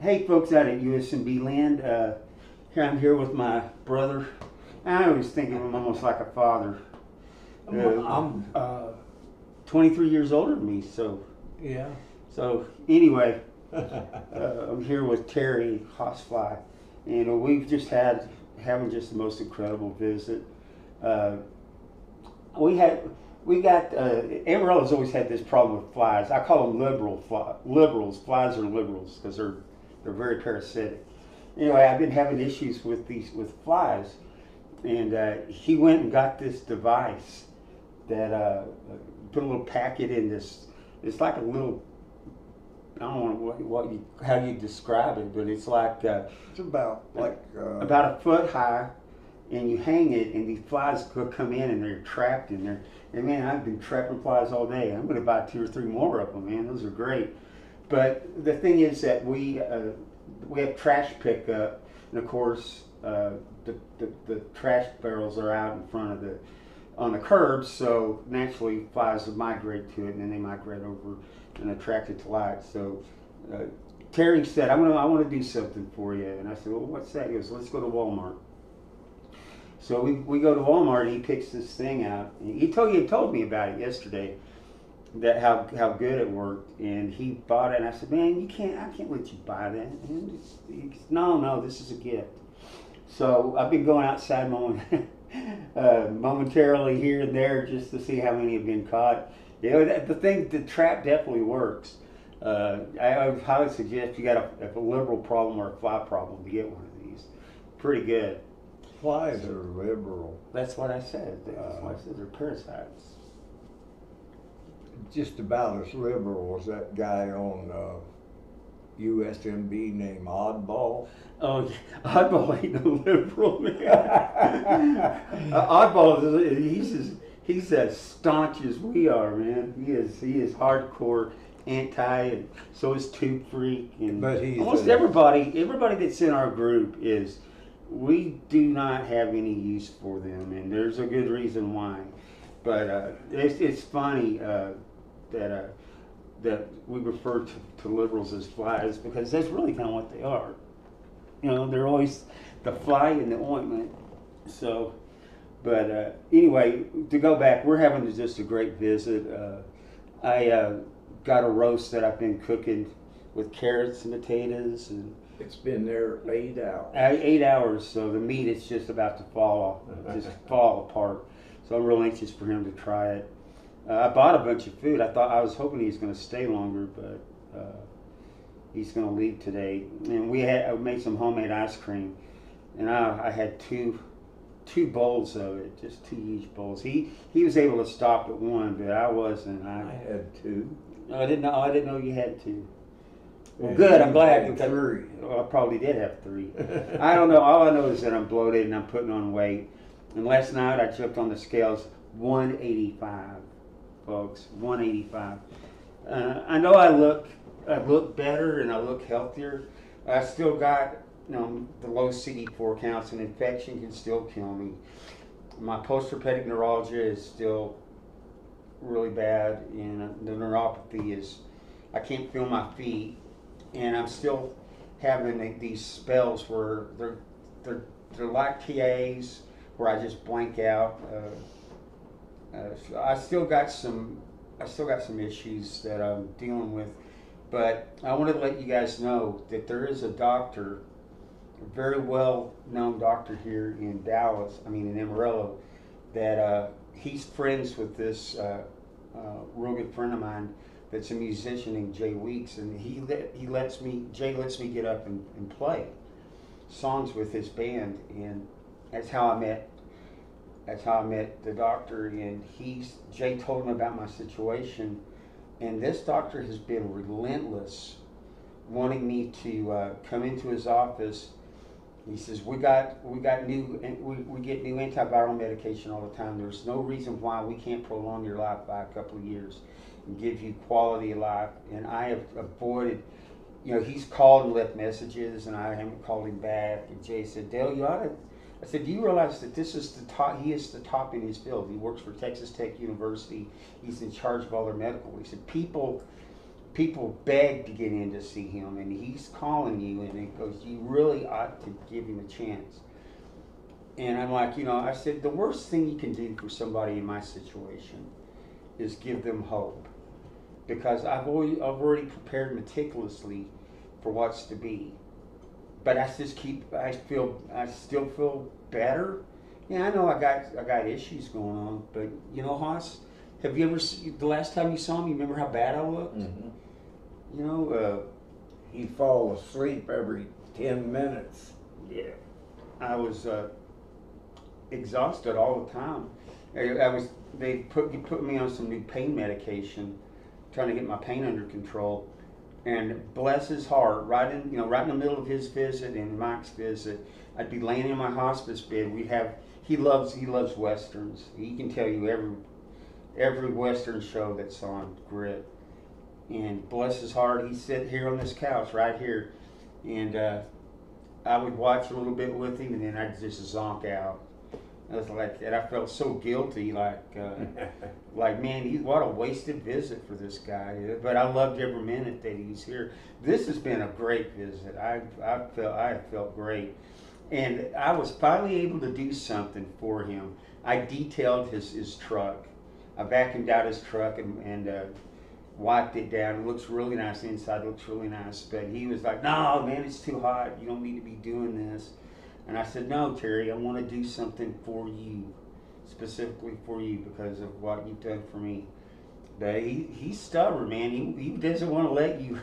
Hey folks out at USMB land, here I'm here with my brother. I always think of him almost like a father. I'm 23 years older than me, so yeah. anyway, I'm here with Terry Horsfly, and we've just having just the most incredible visit. Uh, we got Amarella's always had this problem with flies. I call them liberals. Flies are liberals because they're very parasitic. Anyway, I've been having issues with flies, and he went and got this device that put a little packet in this. It's like a little. I don't know how you describe it, but it's like It's about about a foot high, and you hang it, and these flies could come in, and they're trapped in there. And man, I've been trapping flies all day. I'm going to buy 2 or 3 more of them, man. Those are great. But the thing is that we have trash pickup, and of course the trash barrels are out in front of on the curbs, so naturally flies will migrate to it, and then they migrate over and attract it to light. So Terry said, I want to do something for you, and I said, well, what's that? He goes, let's go to Walmart. So we go to Walmart, and he picks this thing out. And he told me about it yesterday, that how good it worked, and he bought it. And I said, man, I can't let you buy that. And no, this is a gift. So I've been going outside momentarily here and there just to see how many have been caught. You know, the trap definitely works. I would highly suggest you got a liberal problem or a fly problem to get one of these. Pretty good. flies are liberal. That's what I said. That's what I said. They're parasites. Just about as liberal as that guy on USMB named Oddball. Oh, Oddball ain't no liberal, man. Oddball he's as staunch as we are, man. He is hardcore anti, and so is Tube Freak, and But he's almost everybody that's in our group is. We do not have any use for them, and there's a good reason why. But it's funny that we refer to liberals as flies, because that's really kind of what they are. You know, they're always the fly in the ointment. So, but anyway, to go back, we're having just a great visit. I got a roast that I've been cooking with carrots and potatoes, and It's been there 8 hours. 8 hours, so the meat is just about to fall apart. So I'm real anxious for him to try it. I bought a bunch of food. I was hoping he was going to stay longer, but he's going to leave today. And I made some homemade ice cream, and I had two bowls of it, just 2 each bowls. He was able to stop at one, but I wasn't. I had 2. I didn't know you had 2. Well, good. I'm glad, because 3. I probably did have 3. I don't know. All I know is that I'm bloated and I'm putting on weight. And last night I jumped on the scales, 185, folks, 185. I know I look better and I look healthier. I still got, the low CD4 counts, and infection can still kill me. My post-herpetic neuralgia is still really bad, and the neuropathy is, I can't feel my feet. And I'm still having these spells where they're like TAs, where I just blank out. So I still got some issues that I'm dealing with, but I wanted to let you guys know that there is a doctor, a very well known doctor here in in Amarillo, that he's friends with this real good friend of mine that's a musician named Jay Weeks, and Jay lets me get up and play songs with his band, and that's how I met the doctor. And Jay told him about my situation, and this doctor has been relentless, wanting me to come into his office. He says, we get new antiviral medication all the time. There's no reason why we can't prolong your life by a couple of years and give you quality of life. And I have avoided, he's called and left messages, and I haven't called him back. And Jay said, Dale, I said, do you realize that this is the top? He is the top in his field. He works for Texas Tech University. He's in charge of all their medical. He said, people people beg to get in to see him, and he's calling you, and it goes, you really ought to give him a chance. And I'm like, I said, the worst thing you can do for somebody in my situation is give them hope, because I've already prepared meticulously for what's to be. But I still feel better. Yeah, I know I got issues going on, but Hoss, have you ever the last time you saw me? You remember how bad I looked? Mm-hmm. He'd fall asleep every 10 minutes. Yeah, I was exhausted all the time. They put me on some new pain medication, trying to get my pain under control. And bless his heart, right in the middle of his visit and Mike's visit, I'd be laying in my hospice bed. He loves westerns. He can tell you every western show that's on Grit. And bless his heart, he'd sit here on this couch right here, and I would watch a little bit with him, and then I'd just zonk out. I was like, and I felt so guilty, like man, what a wasted visit for this guy. But I loved every minute that he's here. This has been a great visit. I felt great, and I was finally able to do something for him. I detailed his truck. I vacuumed out his truck and wiped it down. It looks really nice. The inside looks really nice. But he was like, "No, man, it's too hot. You don't need to be doing this." And I said, "No, Terry, I want to do something for you, specifically for you, because of what you've done for me." But he's stubborn, man. He doesn't want to let you.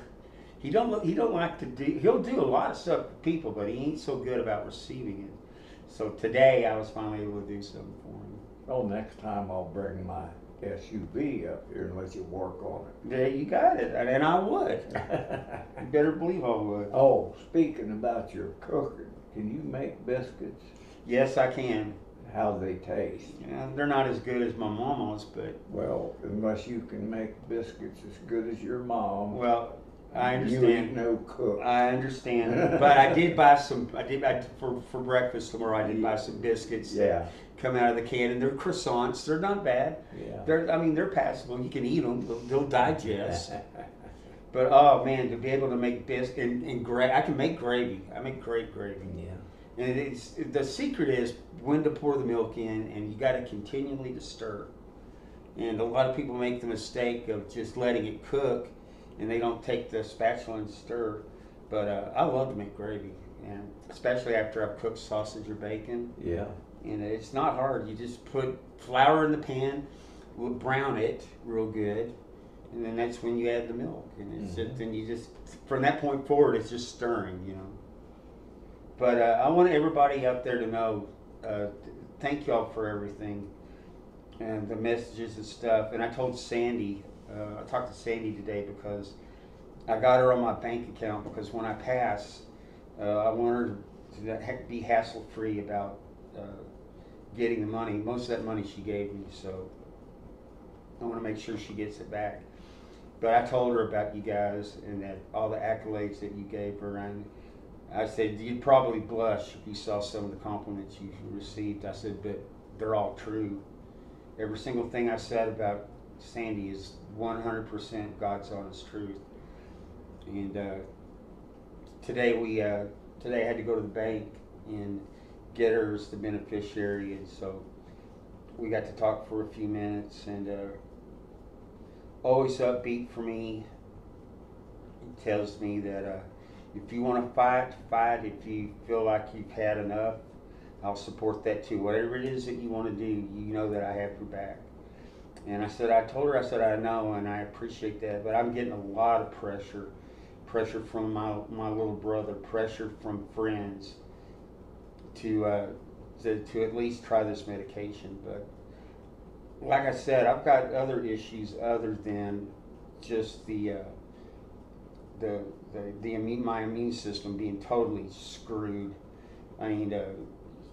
He don't like to do. He'll do a lot of stuff for people, but he ain't so good about receiving it. So today I was finally able to do something for him. Oh, next time I'll bring my SUV up here and let you work on it. There you got it, and I would. You better believe I would. Oh, speaking about your cooking, can you make biscuits? Yes, I can. How they taste? Yeah, they're not as good as my mama's, but well, unless you can make biscuits as good as your mom. Well, I understand. You ain't no cook. I understand, but I did buy some. For breakfast tomorrow. I did buy some biscuits. Yeah. Come out of the can, and they're croissants. They're not bad. Yeah. They're passable. You can eat them. They'll digest. But oh man, to be able to make biscuits and I can make gravy. I make great gravy. Yeah. And the secret is when to pour the milk in, and you got to continually to stir. And a lot of people make the mistake of just letting it cook, and they don't take the spatula and stir. But I love to make gravy, and especially after I've cooked sausage or bacon. Yeah. And it's not hard. You just put flour in the pan, brown it real good, and then that's when you add the milk. And it's just, then you just, from that point forward, it's just stirring, But I want everybody out there to know, thank y'all for everything and the messages and stuff. And I told Sandy, I talked to Sandy today because I got her on my bank account, because when I pass, I want her to be hassle-free about getting the money. Most of that money she gave me, so I want to make sure she gets it back. But I told her about you guys and that all the accolades that you gave her, and I said you'd probably blush if you saw some of the compliments you received. I said, but they're all true. Every single thing I said about Sandy is 100% God's honest truth. And today I had to go to the bank and get her as the beneficiary, and so we got to talk for a few minutes, and always upbeat for me. He tells me that if you want to fight. If you feel like you've had enough, I'll support that too. Whatever it is that you want to do, you know that I have your back. And I told her, I know, and I appreciate that, but I'm getting a lot of pressure from my little brother, pressure from friends to at least try this medication. But like I said, I've got other issues other than just my immune system being totally screwed. I mean,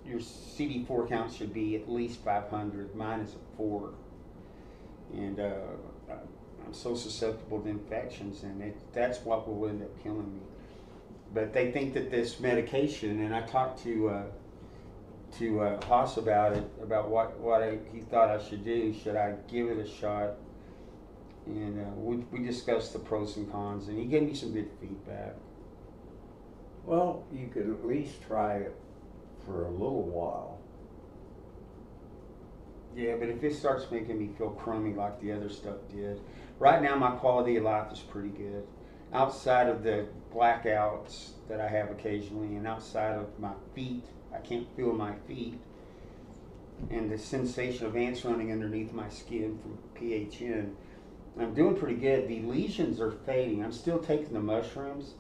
your CD4 count should be at least 500. Mine is a 4, and I'm so susceptible to infections, and that's what will end up killing me. But they think that this medication, and I talked to Haas about it, about what he thought I should do. Should I give it a shot? And we discussed the pros and cons, and he gave me some good feedback. Well, you could at least try it for a little while. Yeah, but if it starts making me feel crummy like the other stuff did, right now my quality of life is pretty good. Outside of the blackouts that I have occasionally, and outside of my feet, I can't feel my feet, and the sensation of ants running underneath my skin from PHN, I'm doing pretty good. The lesions are fading. I'm still taking the mushrooms,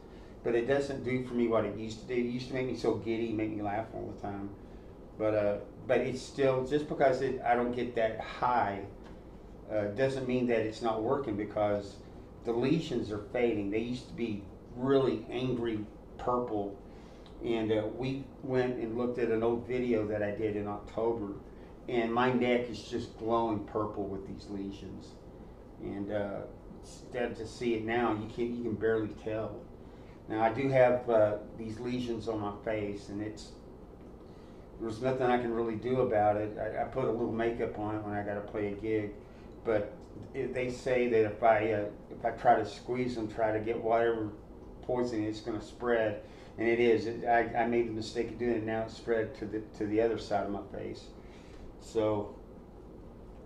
but it doesn't do for me what it used to do. It used to make me so giddy, make me laugh all the time. But it's still, just because I don't get that high, doesn't mean that it's not working, because the lesions are fading. They used to be really angry purple, and we went and looked at an old video that I did in October, and my neck is just glowing purple with these lesions. And to see it now, you can barely tell. Now I do have these lesions on my face, and there's nothing I can really do about it. I put a little makeup on it when I got to play a gig, but they say that if I try to squeeze them, try to get whatever poison, it's going to spread, and it is. I made the mistake of doing it. Now it's spread to the other side of my face, so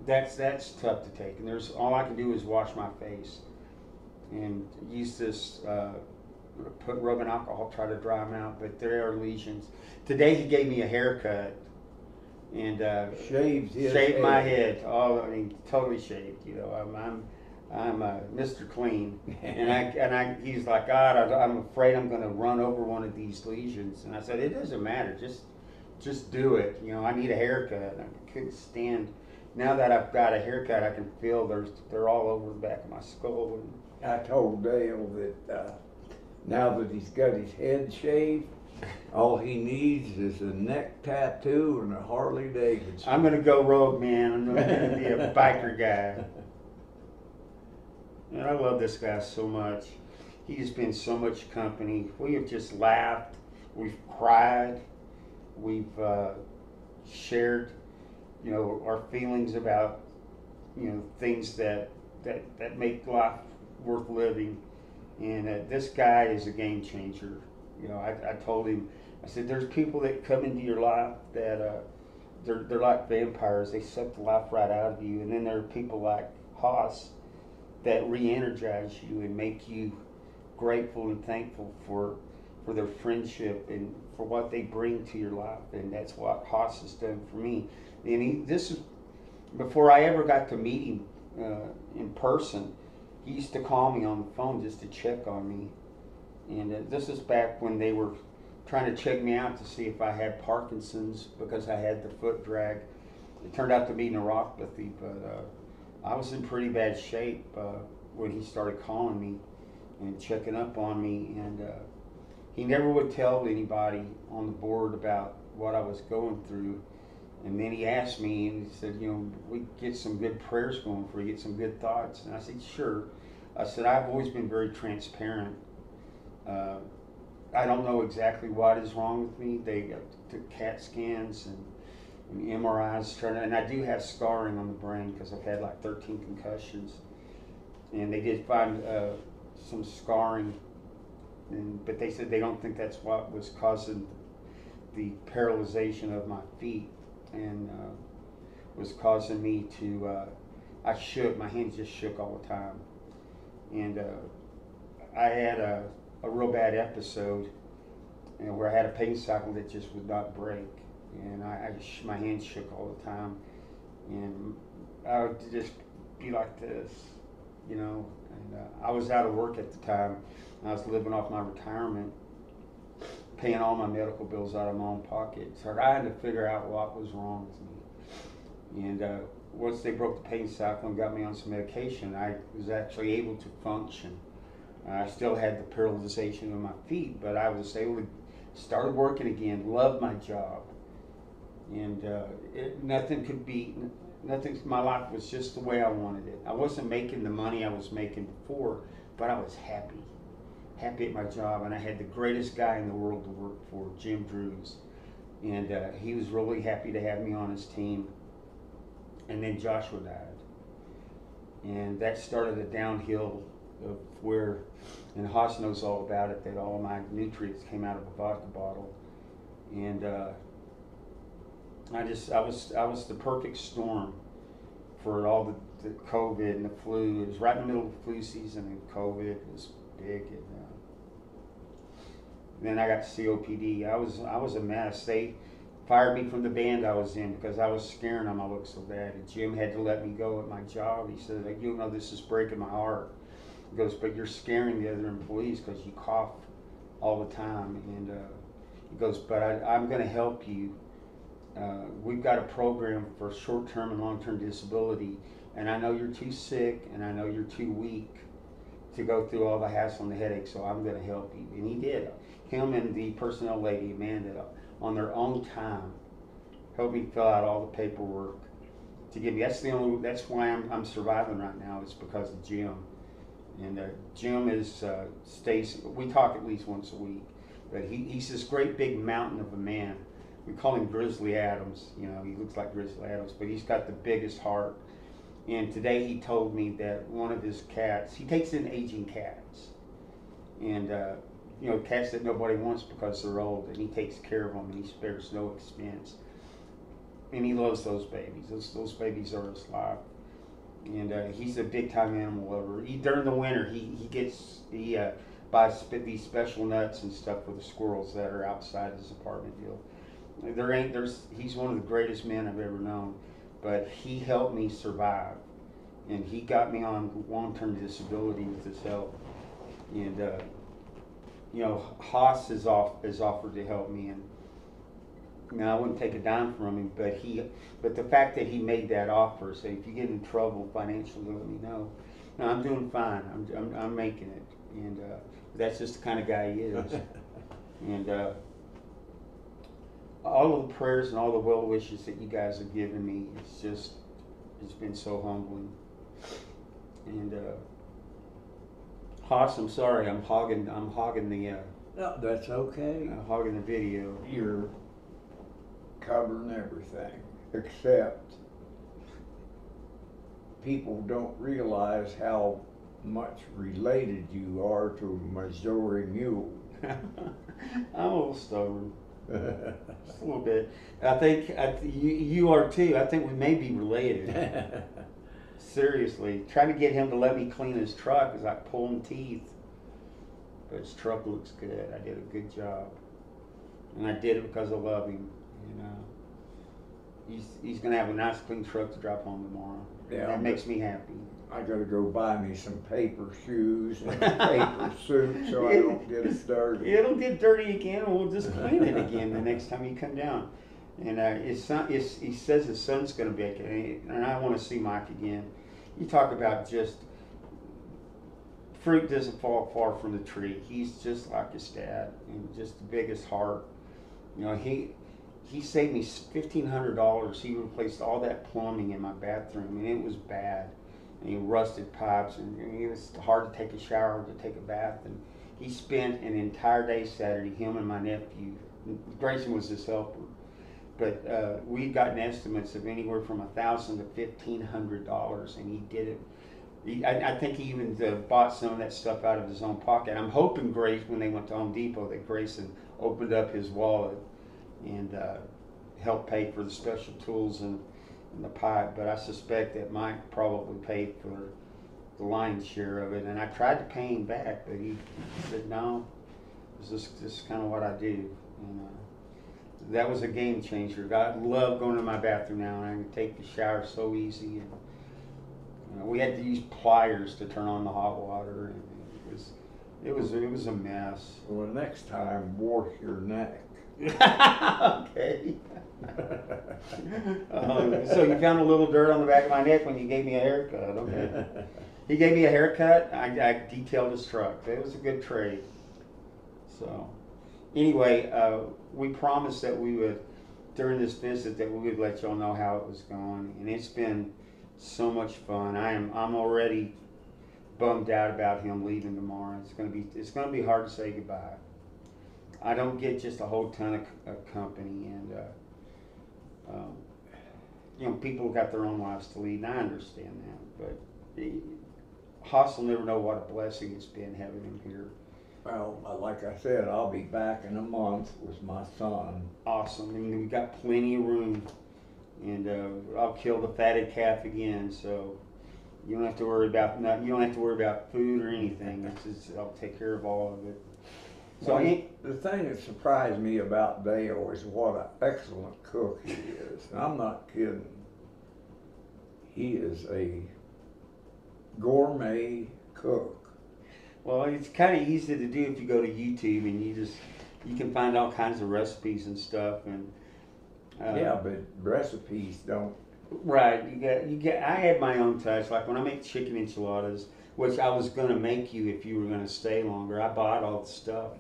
that's tough to take. And all I can do is wash my face and use this. Put rubbing alcohol, try to dry them out, but there are lesions. Today he gave me a haircut and shaved my head. Oh, I mean, totally shaved. You know, I'm Mr. Clean, and he's like, God, I'm afraid I'm going to run over one of these lesions. And I said, it doesn't matter, just do it. You know, I need a haircut. I couldn't stand. Now that I've got a haircut, I can feel they're all over the back of my skull. And I told Dale that now that he's got his head shaved, all he needs is a neck tattoo and a Harley Davidson. I'm going to go rogue, man. I'm going to be a biker guy. And I love this guy so much. He's been so much company. We have just laughed. We've cried. We've shared, you know, our feelings about, you know, things that make life worth living. And this guy is a game changer. You know, I told him, I said, there's people that come into your life that they're like vampires. They suck the life right out of you. And then there are people like Haas that re-energize you and make you grateful and thankful for their friendship and for what they bring to your life. And that's what Haas has done for me. And this is before I ever got to meet him in person. He used to call me on the phone just to check on me. And this is back when they were trying to check me out to see if I had Parkinson's, because I had the foot drag. It turned out to be neuropathy, but I was in pretty bad shape when he started calling me and checking up on me. And he never would tell anybody on the board about what I was going through. And then he asked me, and he said, you know, we get some good prayers going for you, get some good thoughts. And I said, sure. I said, I've always been very transparent. I don't know exactly what is wrong with me. They took CAT scans and MRIs, and I do have scarring on the brain because I've had like 13 concussions. And they did find some scarring, but they said they don't think that's what was causing the paralyzation of my feet, and was causing me to, my hands just shook all the time. And I had a real bad episode, you know, where I had a pain cycle that just would not break, and my hands shook all the time, and I would just be like this, you know. And I was out of work at the time. I was living off my retirement, paying all my medical bills out of my own pocket. So I had to figure out what was wrong with me. And once they broke the pain cycle and got me on some medication, I was actually able to function. I still had the paralyzation of my feet, but I was able to start working again, loved my job. And my life was just the way I wanted it. I wasn't making the money I was making before, but I was happy at my job, and I had the greatest guy in the world to work for, Jim Drews. And he was really happy to have me on his team. And then Joshua died. and that started a downhill of where, and Haas knows all about it, that all my nutrients came out of a vodka bottle, and I was the perfect storm for all the COVID and the flu. It was right in the middle of the flu season, and COVID was big. And then I got COPD. I was a mess. They fired me from the band I was in because I was scaring them. I looked so bad. And Jim had to let me go at my job. He said, like, "You know, this is breaking my heart." He goes, "But you're scaring the other employees because you cough all the time." And he goes, "But I'm going to help you. We've got a program for short-term and long-term disability, and I know you're too sick, and I know you're too weak to go through all the hassle and the headache, so I'm going to help you." And he did. Him and the personnel lady, Amanda, on their own time, helped me fill out all the paperwork to give me. That's why I'm surviving right now. It's because of Jim. And Jim stays. We talk at least once a week, but he's this great big mountain of a man. We call him Grizzly Adams. You know, he looks like Grizzly Adams, but he's got the biggest heart. And today he told me that one of his cats, he takes in aging cats, and you know, cats that nobody wants because they're old, and he takes care of them, and he spares no expense. And he loves those babies. Those babies are his life. And he's a big time animal lover. During the winter, he buys these special nuts and stuff for the squirrels that are outside his apartment deal. He's one of the greatest men I've ever known, but he helped me survive, and he got me on long-term disability with his help. And you know, Haas has offered to help me, and I wouldn't take a dime from him, but the fact that he made that offer, say, if you get in trouble financially, let me know. No, I'm doing fine. I'm making it, and that's just the kind of guy he is. And all of the prayers and all the well wishes that you guys have given me, it's been so humbling. And Haas, I'm sorry, I'm hogging the No, that's okay. hogging the video. You're covering everything, except people don't realize how much related you are to Missouri Mule. I'm a little stubborn. Just a little bit. I think you are too. I think we may be related. Seriously, trying to get him to let me clean his truck is like pulling teeth. But his truck looks good. I did a good job, and I did it because I love him. You know, he's gonna have a nice clean truck to drop home tomorrow. Yeah, that makes me happy. I gotta go buy me some paper shoes and a paper suit so I don't get it dirty. It'll get dirty again, and we'll just clean it again the next time you come down. And his son, he says his son's gonna be okay, and I want to see Mike again. You talk about just fruit doesn't fall far from the tree. He's just like his dad, and just the biggest heart. You know, he saved me $1,500. He replaced all that plumbing in my bathroom, and it was bad. And he rusted pipes, and it was hard to take a shower, to take a bath. And he spent an entire day Saturday, him and my nephew. Grayson was his helper. But we'd gotten estimates of anywhere from $1,000 to $1,500, and he did it. I think he even bought some of that stuff out of his own pocket. I'm hoping when they went to Home Depot, that Grayson opened up his wallet and helped pay for the special tools and the pipe. But I suspect that Mike probably paid for the lion's share of it. And I tried to pay him back, but he said no. This is kind of what I do. And that was a game changer. I love going to my bathroom now, and I can take the shower so easy. And we had to use pliers to turn on the hot water, and it was a mess. Well, next time, wash your neck. Okay. So you found a little dirt on the back of my neck when you gave me a haircut. Okay. He gave me a haircut. I detailed his truck. It was a good trade. So, anyway, we promised that we would, during this visit, that we would let y'all know how it was going, and it's been so much fun. I'm already bummed out about him leaving tomorrow. It's gonna be hard to say goodbye. I don't get just a whole ton of company, and you know, people got their own lives to lead, and I understand that. But Haas will never know what a blessing it's been having him here. Well, like I said, I'll be back in a month with my son. Awesome, and we got plenty of room, and I'll kill the fatted calf again, so you don't have to worry about you don't have to worry about food or anything. I'll take care of all of it. So the thing that surprised me about Dale is what an excellent cook he is. And I'm not kidding. He is a gourmet cook. well, it's kind of easy to do if you go to YouTube and you can find all kinds of recipes and stuff, and Yeah, but recipes don't. right. You get. I had my own touch. Like when I make chicken enchiladas, which I was gonna make you if you were gonna stay longer. I bought all the stuff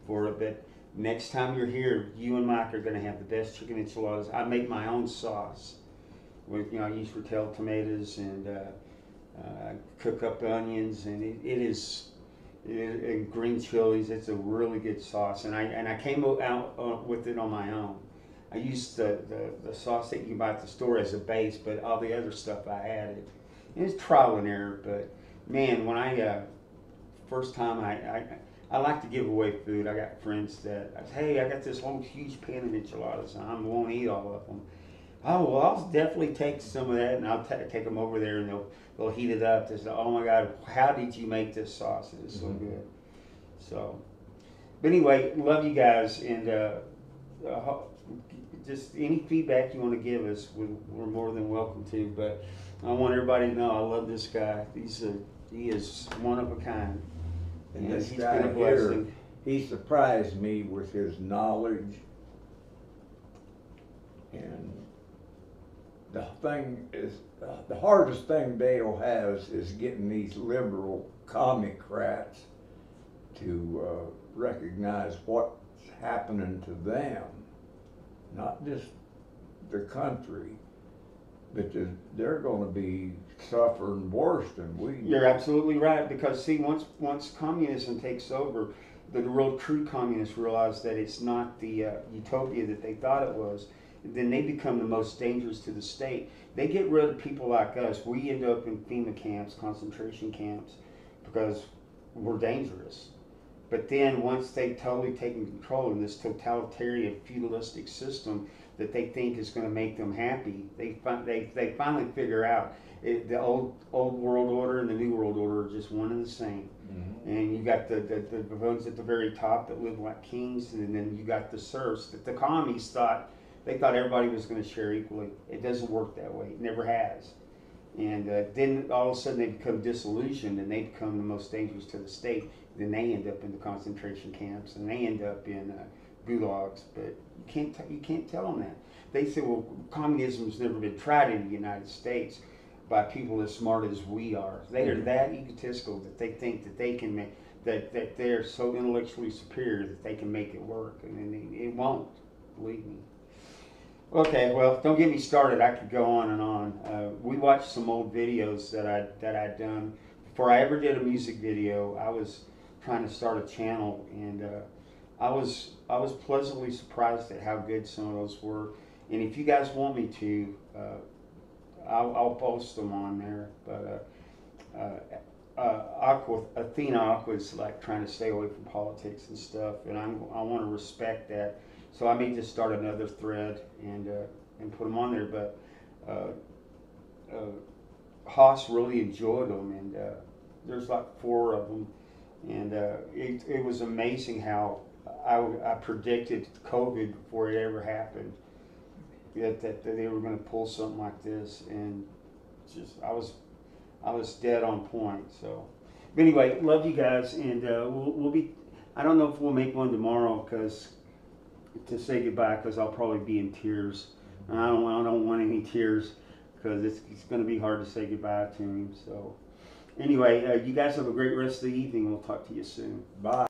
for it, but next time you're here, you and Mike are gonna have the best chicken enchiladas. I make my own sauce. With I use Rotel tomatoes and cook up onions, and and green chilies. It's a really good sauce, and I came out with it on my own. I used the sauce that you can buy at the store as a base, but all the other stuff I added. And it's trial and error, but man, when first time I like to give away food. I got friends that I say, hey, I got this whole huge pan of enchiladas, and I won't eat all of them. Oh well, I'll definitely take some of that, and I'll take them over there, and they'll heat it up. They say, oh my God, how did you make this sauce? It is so good. So, but anyway, love you guys, and just any feedback you want to give us, we're more than welcome to. But I want everybody to know I love this guy. He is one of a kind, And this he's guy been a here, blessing. he surprised me with his knowledge. And the thing is, the hardest thing Dale has is getting these liberal commie-crats to recognize what's happening to them, not just the country, but they're going to be suffering worse than we do. You're absolutely right, because see, once communism takes over, the real true communists realize that it's not the utopia that they thought it was. Then they become the most dangerous to the state. They get rid of people like us. We end up in FEMA camps, concentration camps, because we're dangerous. But then once they've totally taken control in this totalitarian feudalistic system that they think is going to make them happy, they finally figure out the old world order and the new world order are just one and the same. Mm-hmm. And you got the ones at the very top that live like kings, and then you got the serfs that the commies thought everybody was going to share equally. It doesn't work that way. It never has. And then all of a sudden they become disillusioned, and they become the most dangerous to the state. Then they end up in the concentration camps, and they end up in gulags. But you can't tell them that. They say, well, communism's never been tried in the United States by people as smart as we are. They are that egotistical that they think that they can make that they're so intellectually superior that they can make it work, and it won't. Believe me. Okay, well, don't get me started. I could go on and on. We watched some old videos that I'd done before I ever did a music video. I was trying to start a channel, and I was pleasantly surprised at how good some of those were. And if you guys want me to, I'll post them on there. But Athena Aqua's like trying to stay away from politics and stuff, and I want to respect that. So I may just start another thread and put them on there. But Haas really enjoyed them, and there's like 4 of them, and it was amazing how I predicted COVID before it ever happened. That they were going to pull something like this, and just I was dead on point. So, but anyway, love you guys, and we'll be. I don't know if we'll make one tomorrow to say goodbye, because I'll probably be in tears. And I don't want any tears, because it's going to be hard to say goodbye to him. So, anyway, you guys have a great rest of the evening. We'll talk to you soon. Bye.